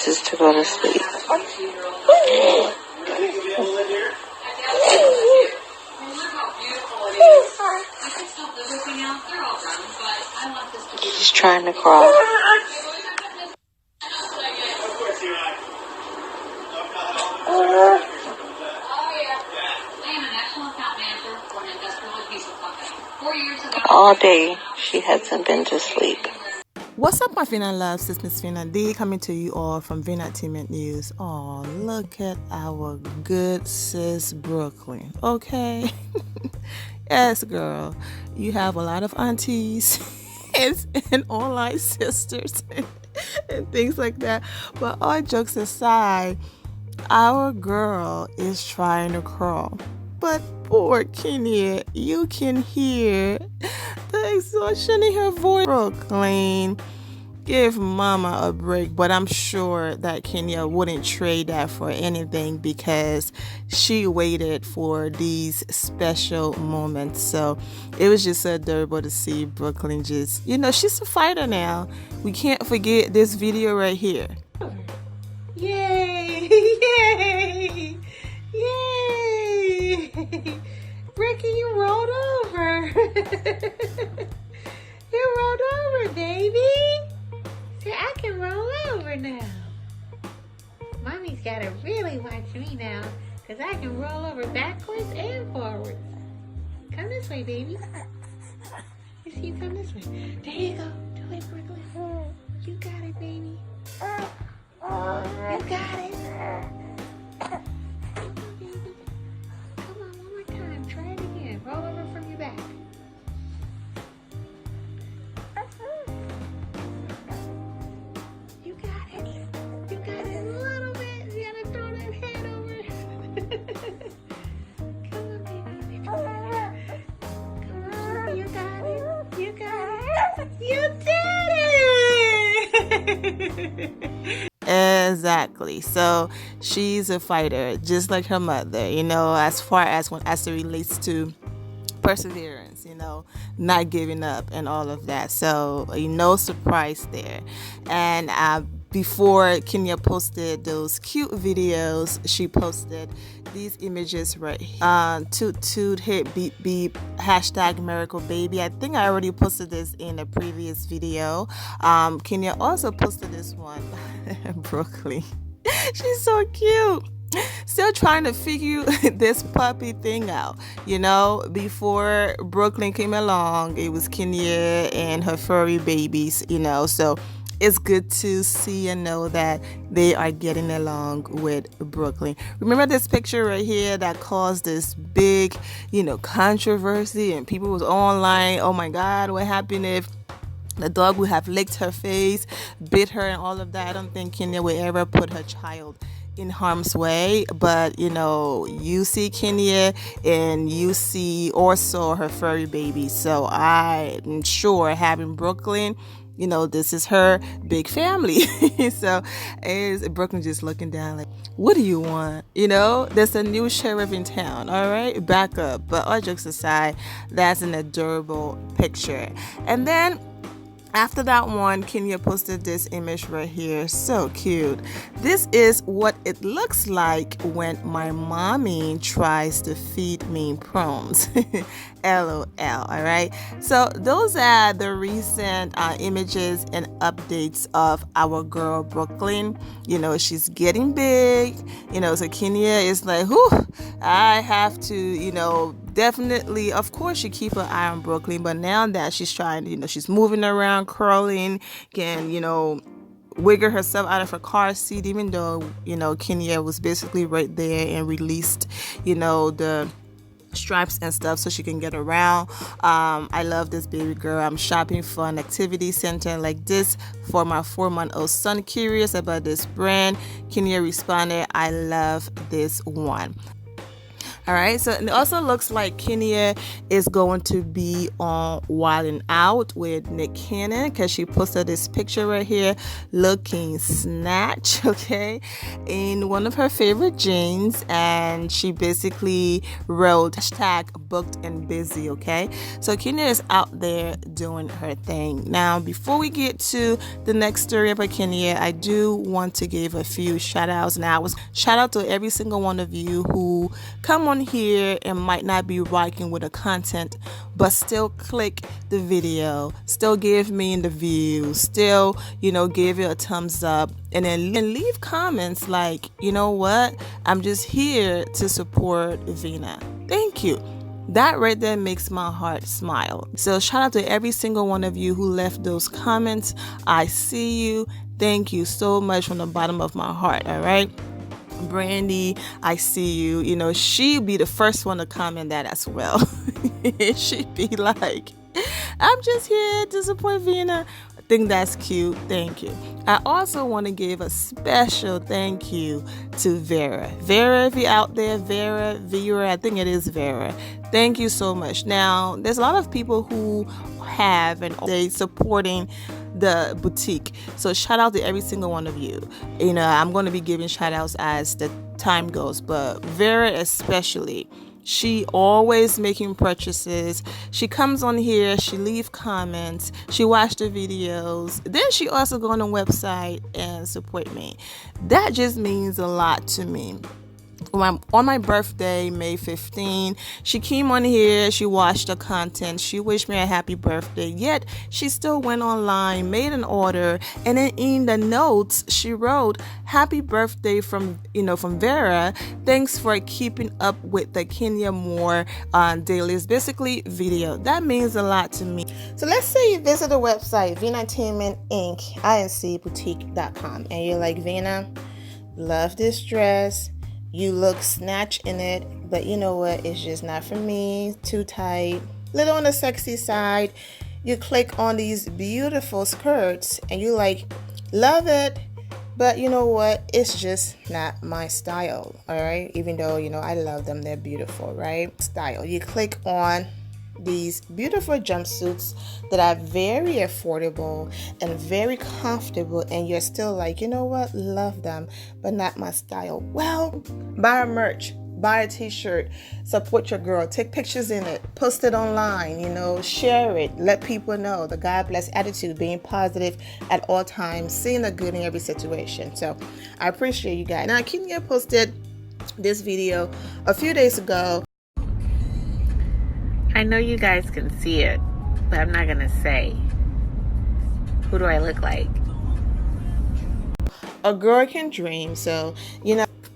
refuses to go to sleep. She's trying to crawl. All day, she hasn't been to sleep. What's up, my Fina loves? It's Miss Fina D coming to you all from Vera Therapy News. Oh, look at our good sis Brooklyn. Okay. Yes, girl. You have a lot of aunties and online sisters and things like that. But all jokes aside, our girl is trying to crawl. But poor Kenya, you can hear the exhaustion in her voice. Brooklyn, give mama a break. But I'm sure that Kenya wouldn't trade that for anything because she waited for these special moments. So it was just so adorable to see Brooklyn just, she's a fighter now. We can't forget this video right here. Yay! Yay! Yay! Ricky, you rolled over. You rolled over, baby. See, I can roll over now. Mommy's got to really watch me now because I can roll over backwards and forwards. Come this way, baby. You see you come this way. There you go. Do it, Brooklyn. You got it, baby. You got it. Come on, one more time. Try it again. Roll over from your back. You got it. You got it a little bit. You gotta throw that head over. Come on, baby. Come on. You got it. You got it. You did it. Exactly. So she's a fighter, just like her mother, as far as it relates to perseverance, not giving up and all of that. So no surprise there. And before Kenya posted those cute videos, she posted these images right here. Toot toot hit beep beep, hashtag miracle baby. I think I already posted this in a previous video. Kenya also posted this one. Brooklyn. She's so cute. Still trying to figure this puppy thing out. Before Brooklyn came along, it was Kenya and her furry babies, so it's good to see and know that they are getting along with Brooklyn. Remember this picture right here that caused this big, controversy, and people was online, oh my God, what happened if the dog would have licked her face, bit her and all of that? I don't think Kenya would ever put her child in harm's way, but you see Kenya and you see also her furry baby. So I'm sure having Brooklyn, this is her big family. So is Brooklyn just looking down like, what do you want? There's a new sheriff in town. All right, back up. But all jokes aside, that's an adorable picture. And then after that one, Kenya posted this image right here. So cute. This is what it looks like when my mommy tries to feed me prawns. LOL. All right. So those are the recent images and updates of our girl Brooklyn. She's getting big. So Kenya is like, whew, I have to, definitely, of course, she keep her eye on Brooklyn, but now that she's trying, she's moving around, crawling, can, wiggle herself out of her car seat, even though, Kenya was basically right there and released, the stripes and stuff so she can get around. I love this baby girl. I'm shopping for an activity center like this for my 4-month-old son. Curious about this brand. Kenya responded, I love this one. All right, so it also looks like Kenya is going to be on Wild 'N Out with Nick Cannon because she posted this picture right here looking snatch, okay, in one of her favorite jeans, and she basically wrote hashtag booked and busy, okay? So Kenya is out there doing her thing. Now, before we get to the next story about Kenya, I do want to give a few shout outs. Now, shout out to every single one of you who come on here and might not be rocking with the content, but still click the video, still give me the views, still, give it a thumbs up, and then leave comments like, you know what, I'm just here to support Vina. Thank you. That right there makes my heart smile. So shout out to every single one of you who left those comments. I see you. Thank you so much from the bottom of my heart. All right. Brandy, I see you. She'd be the first one to comment that as well. She'd be like, I'm just here to support Vina. I think that's cute. Thank you. I also want to give a special thank you to Vera. Vera, if you're out there, Vera, I think it is Vera. Thank you so much. Now, there's a lot of people who have and they supporting the boutique. So shout out to every single one of you. I'm going to be giving shout outs as the time goes, but Vera especially. She always making purchases. She comes on here, she leave comments, she watch the videos. Then she also go on the website and support me. That just means a lot to me. On my birthday, May 15, she came on here, she watched the content, she wished me a happy birthday, yet she still went online, made an order, and then in the notes, she wrote, happy birthday from Vera, thanks for keeping up with the Kenya Moore dailies, basically video. That means a lot to me. So let's say you visit the website, Vinattainment Inc., incboutique.com, and you're like, Vina, love this dress. You look snatch in it, but you know what? It's just not for me. Too tight. Little on the sexy side. You click on these beautiful skirts and you like, love it. But you know what? It's just not my style. All right. Even though, I love them. They're beautiful, right? Style. You click on these beautiful jumpsuits that are very affordable and very comfortable, and you're still like, you know what, love them, but not my style. Well, buy a merch, buy a t-shirt, support your girl, take pictures in it, post it online, share it, let people know the God bless attitude, being positive at all times, seeing the good in every situation. So I appreciate you guys. Now, Kenya posted this video a few days ago. I know you guys can see it, but I'm not going to say. Who do I look like? A girl can dream. So,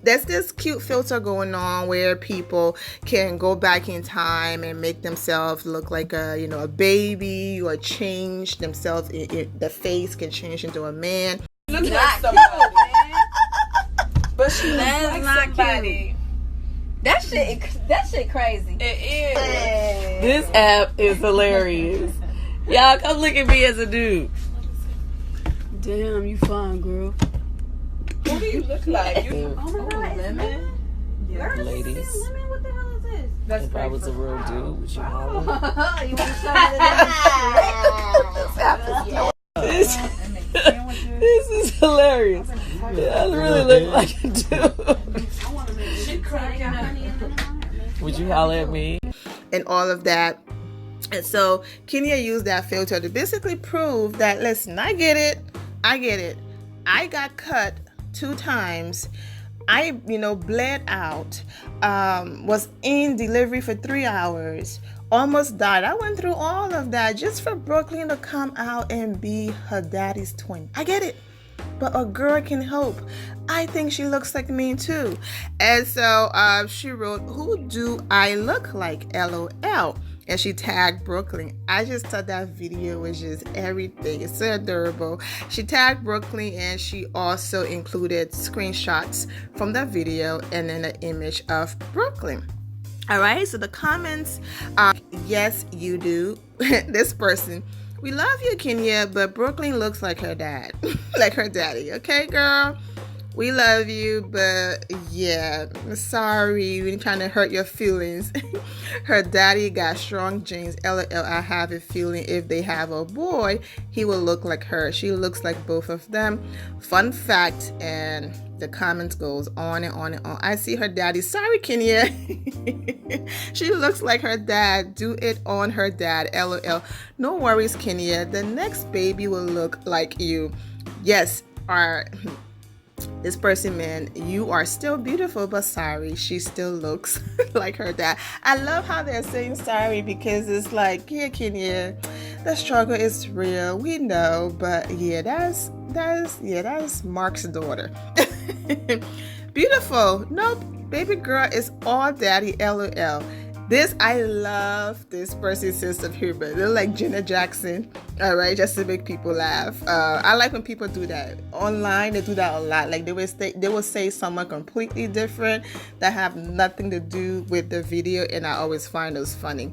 there's this cute filter going on where people can go back in time and make themselves look like a baby, or change themselves. The face can change into a man. Look like somebody, but she looks like somebody. Cute. That shit crazy. It is. Hey. This app is hilarious. Y'all come look at me as a dude. Damn, you fine, girl. Who do you look like? Oh my God, lemon. Yeah, ladies. Lemon, what the hell is this? That's if I was a real dude, would you holler? You want to show me that? This is hilarious. I really look like a dude. Would you holler at me? And all of that. And so Kenya used that filter to basically prove that, listen, I get it. I got cut 2 times. I, bled out, was in delivery for 3 hours, almost died. I went through all of that just for Brooklyn to come out and be her daddy's twin. I get it. But a girl can hope. I think she looks like me too. And so she wrote, who do I look like? LOL. And she tagged Brooklyn. I just thought that video was just everything. It's so adorable. She tagged Brooklyn, and she also included screenshots from that video and then an image of Brooklyn. All right, so the comments, yes, you do. This person, we love you, Kenya, but Brooklyn looks like her dad, like her daddy. Okay, girl? We love you, but yeah, sorry, we ain't trying to hurt your feelings. Her daddy got strong genes. LOL, I have a feeling if they have a boy, he will look like her. She looks like both of them. Fun fact, and the comments goes on and on and on. I see her daddy. Sorry, Kenya. She looks like her dad. Do it on her dad. LOL. No worries, Kenya. The next baby will look like you. Yes, this person, man, you are still beautiful, but sorry, she still looks like her dad. I love how they're saying sorry, because it's like, yeah, Kenya, the struggle is real. We know, but yeah, that's Mark's daughter. Beautiful. Nope, baby girl is all daddy. LOL. I love this person's sense of humor. They're like Jenna Jackson, all right, just to make people laugh. I like when people do that online. They do that a lot. Like they will say someone completely different that have nothing to do with the video, and I always find those funny.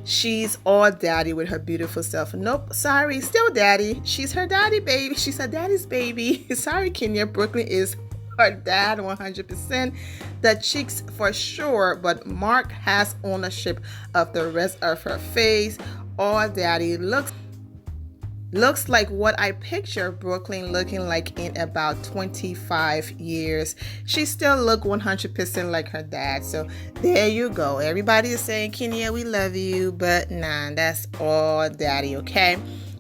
She's all daddy with her beautiful self. Nope, sorry, still daddy. She's her daddy, baby. She's her daddy's baby. Sorry, Kenya. Brooklyn is her dad 100%. The cheeks for sure, but Mark has ownership of the rest of her face. All daddy looks like what I picture Brooklyn looking like in about 25 years. She still look 100% like her dad. So there you go. Everybody is saying, Kenya, we love you, but nah, that's all daddy, okay?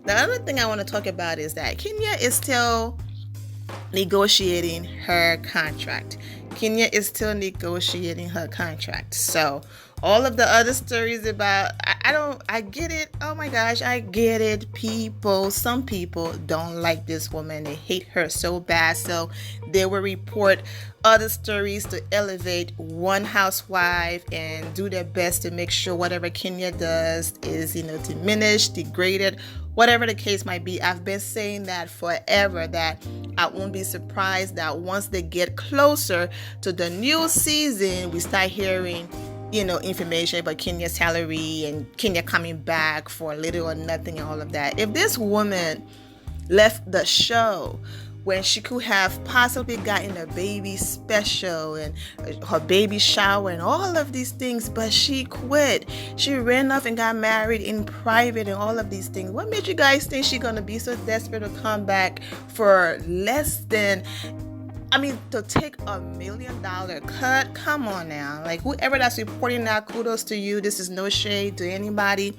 The other thing I want to talk about is that Kenya is still negotiating her contract. Kenya is still negotiating her contract. So all of the other stories about, I get it. Oh my gosh, I get it. Some people don't like this woman. They hate her so bad. So they will report other stories to elevate one housewife and do their best to make sure whatever Kenya does is, diminished, degraded, whatever the case might be. I've been saying that forever, that I won't be surprised that once they get closer to the new season, we start hearing information about Kenya's salary and Kenya coming back for little or nothing and all of that. If this woman left the show when she could have possibly gotten a baby special and her baby shower and all of these things, but she quit. She ran off and got married in private and all of these things. What made you guys think she's gonna be so desperate to come back for less than, to take $1 million cut? Come on now. Like, whoever that's reporting that, kudos to you. This is no shade to anybody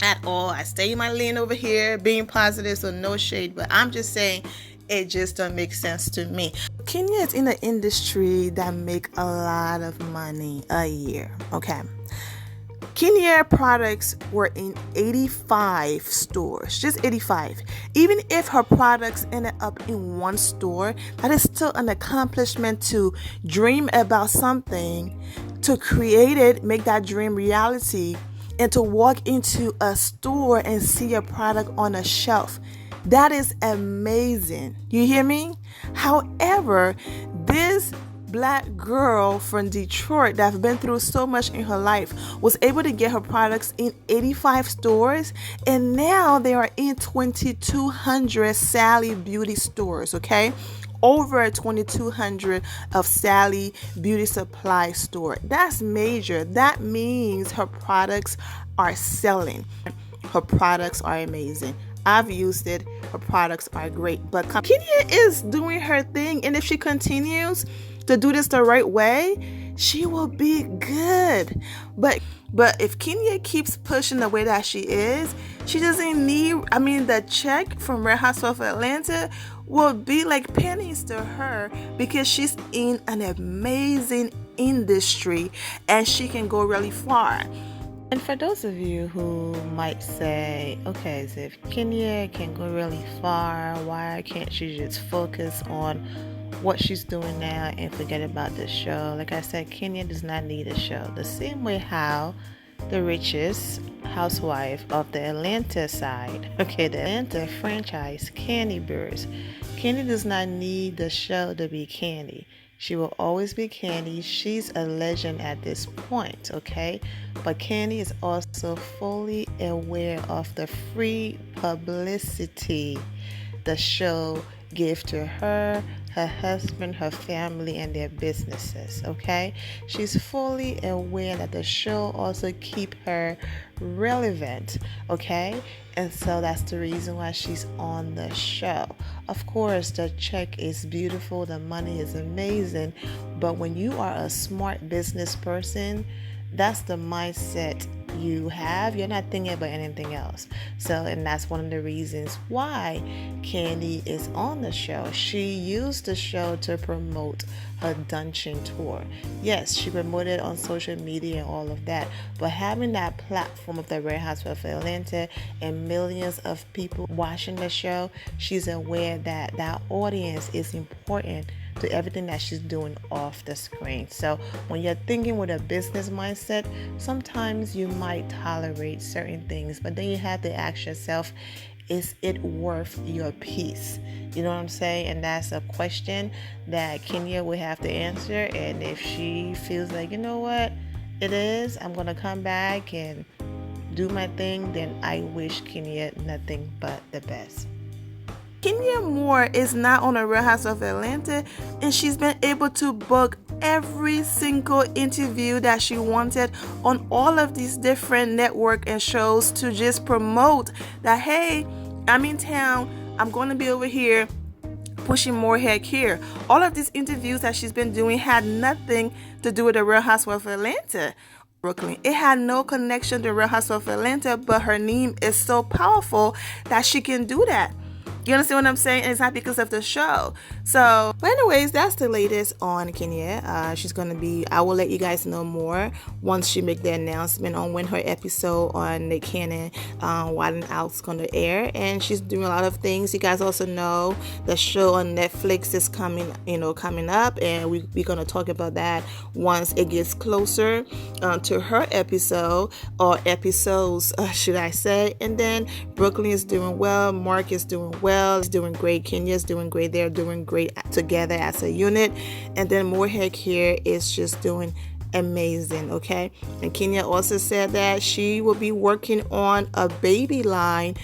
at all. I stay in my lane over here being positive, so no shade, but I'm just saying it just don't make sense to me. Kenya is in an industry that make a lot of money a year, okay? Kenya products were in 85 stores, just 85. Even if her products ended up in one store, that is still an accomplishment to dream about something, to create it, make that dream reality, and to walk into a store and see a product on a shelf. That is amazing. You hear me? However, this Black girl from Detroit that have been through so much in her life was able to get her products in 85 stores, and now they are in 2,200 Sally Beauty stores, okay? Over 2,200 of Sally Beauty Supply store. That's major. That means her products are selling. Her products are amazing. I've used it. Her products are great. But Kenya is doing her thing, and if she continues to do this the right way, she will be good. But if Kenya keeps pushing the way that she is, she doesn't need, the check from Real Housewives of Atlanta will be like pennies to her, because she's in an amazing industry and she can go really far. And for those of you who might say, okay, so if Kenya can go really far, why can't she just focus on what she's doing now and forget about the show? Like I said, Kenya does not need a show. The same way how the richest housewife of the Atlanta side, okay, the Atlanta franchise, Kandi Burruss, Kandi does not need the show to be Kandi. She will always be Kandi. She's a legend at this point, okay? But Kandi is also fully aware of the free publicity the show give to her husband, her family, and their businesses. Okay, she's fully aware that the show also keep her relevant. Okay, and so that's the reason why she's on the show. Of course, the check is beautiful, the money is amazing, but when you are a smart business person, that's the mindset you have. You're not thinking about anything else. So, and that's one of the reasons why Candy is on the show. She used the show to promote her Dungeon tour. Yes, she promoted on social media and all of that, but having that platform of the Real Housewives of Atlanta and millions of people watching the show, she's aware that that audience is important to everything that she's doing off the screen. So when you're thinking with a business mindset, sometimes you might tolerate certain things, but then you have to ask yourself, is it worth your peace? You know what I'm saying? And that's a question that Kenya will have to answer. And if she feels like, you know what, it is, I'm going to come back and do my thing, then I wish Kenya nothing but the best. Kenya Moore is now on a Real House of Atlanta, and she's been able to book every single interview that she wanted on all of these different network and shows to just promote that, hey, I'm in town, I'm going to be over here pushing more heck here. All of these interviews that she's been doing had nothing to do with the Real Housewives of Atlanta. Brooklyn. It had no connection to Real Housewives of Atlanta, but her name is so powerful that she can do that. You understand what I'm saying? And it's not because of the show. So, but anyways, that's the latest on Kenya. She's going to be, I will let you guys know more once she make the announcement on when her episode on Nick Cannon, Wild 'N Out's going to air. And she's doing a lot of things. You guys also know the show on Netflix is coming up. And we're going to talk about that once it gets closer to her episode, or episodes, should I say. And then Brooklyn is doing well. Mark is doing well. Is doing great. Kenya's doing great. They're doing great together as a unit. And then Moorhead here is just doing amazing. Okay. And Kenya also said that she will be working on a baby line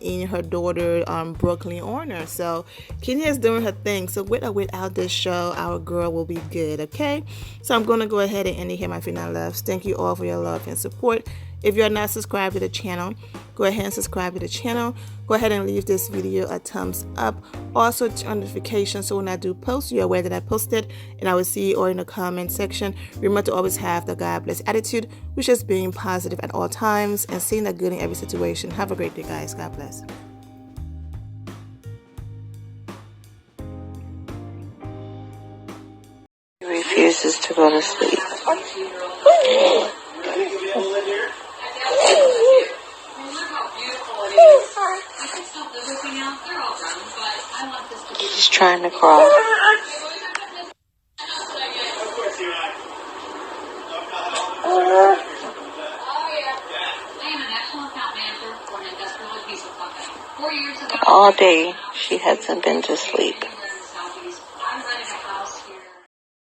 in her daughter Brooklyn honor. So Kenya is doing her thing. So with or without this show, our girl will be good. Okay. So I'm going to go ahead and end it here, my female loves. Thank you all for your love and support. If you're not subscribed to the channel, go ahead and subscribe to the channel. Go ahead and leave this video a thumbs up. Also turn notifications so when I do post, you're aware that I posted, and I will see you all in the comment section. Remember to always have the God bless attitude, which is being positive at all times and seeing the good in every situation. Have a great day, guys. God bless. He refuses to go to sleep. He's trying to crawl. All day, she hasn't been to sleep.